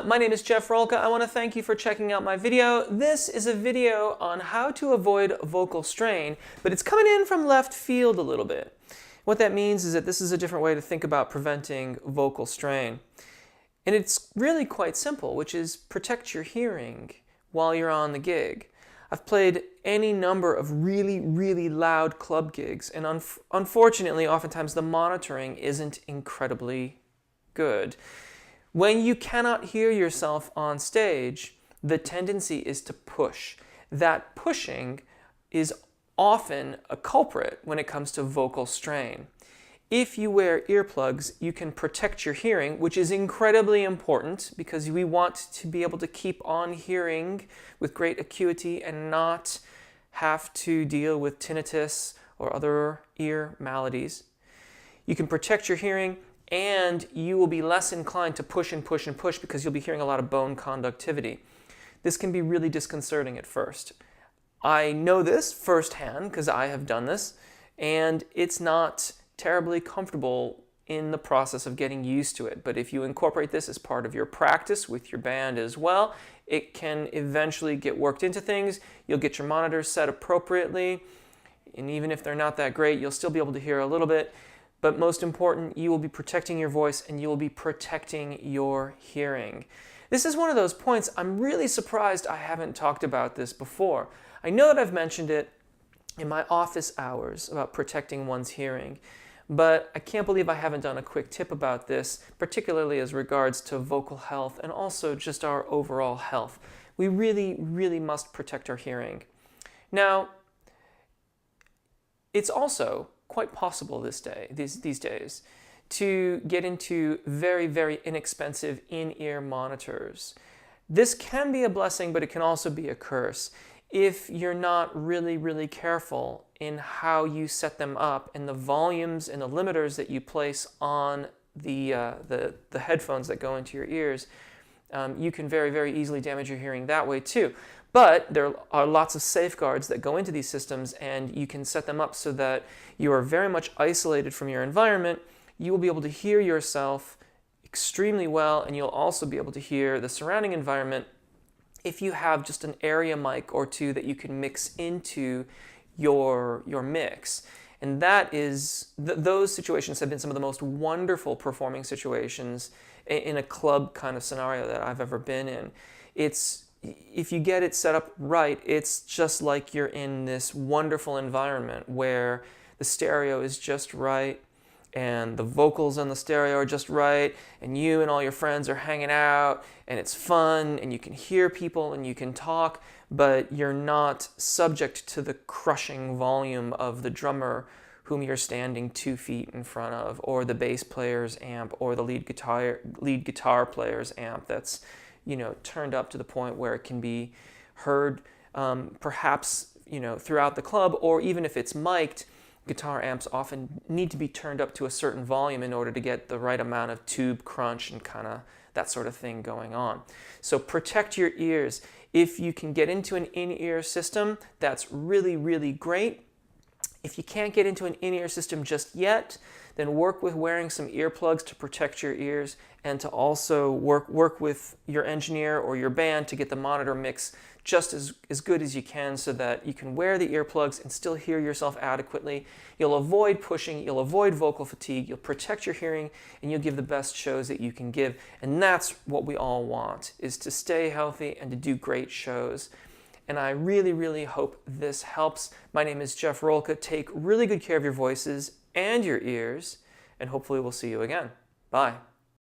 My name is Jeff Rolka. I want to thank you for checking out my video. This is a video on how to avoid vocal strain, but it's coming in from left field a little bit. What that means is that this is a different way to think about preventing vocal strain. And it's really quite simple, which is protect your hearing while you're on the gig. I've played any number of really, really loud club gigs, and unfortunately, oftentimes the monitoring isn't incredibly good. When you cannot hear yourself on stage, the tendency is to push. That pushing is often a culprit when it comes to vocal strain. If you wear earplugs, you can protect your hearing, which is incredibly important because we want to be able to keep on hearing with great acuity and not have to deal with tinnitus or other ear maladies. You can protect your hearing, and you will be less inclined to push and push and push because you'll be hearing a lot of bone conductivity. This can be really disconcerting at first. I know this firsthand because I have done this, and it's not terribly comfortable in the process of getting used to it. But if you incorporate this as part of your practice with your band as well, it can eventually get worked into things. You'll get your monitors set appropriately, and even if they're not that great, you'll still be able to hear a little bit. But most important, you will be protecting your voice and you will be protecting your hearing. This is one of those points I'm really surprised I haven't talked about this before. I know that I've mentioned it in my office hours about protecting one's hearing, but I can't believe I haven't done a quick tip about this, particularly as regards to vocal health and also just our overall health. We really, really must protect our hearing. Now, it's also quite possible these days to get into very, very inexpensive in-ear monitors. This can be a blessing, but it can also be a curse if you're not really, really careful in how you set them up and the volumes and the limiters that you place on the headphones that go into your ears. You can very, very easily damage your hearing that way too. But there are lots of safeguards that go into these systems, and you can set them up so that you are very much isolated from your environment. You will be able to hear yourself extremely well, and you'll also be able to hear the surrounding environment if you have just an area mic or two that you can mix into your mix. And that is, those situations have been some of the most wonderful performing situations in a club kind of scenario that I've ever been in. If you get it set up right, it's just like you're in this wonderful environment where the stereo is just right and the vocals on the stereo are just right and you and all your friends are hanging out and it's fun and you can hear people and you can talk, but you're not subject to the crushing volume of the drummer whom you're standing 2 feet in front of, or the bass player's amp, or the lead guitar player's amp that's turned up to the point where it can be heard perhaps throughout the club, or even if it's mic'd, guitar amps often need to be turned up to a certain volume in order to get the right amount of tube crunch and kind of that sort of thing going on. So protect your ears. If you can get into an in-ear system, that's really, really great. If you can't get into an in-ear system just yet, then work with wearing some earplugs to protect your ears, and to also work with your engineer or your band to get the monitor mix just as good as you can so that you can wear the earplugs and still hear yourself adequately. You'll avoid pushing, you'll avoid vocal fatigue, you'll protect your hearing, and you'll give the best shows that you can give. And that's what we all want, is to stay healthy and to do great shows. And I really, really hope this helps. My name is Jeff Rolka. Take really good care of your voices and your ears, and hopefully we'll see you again. Bye.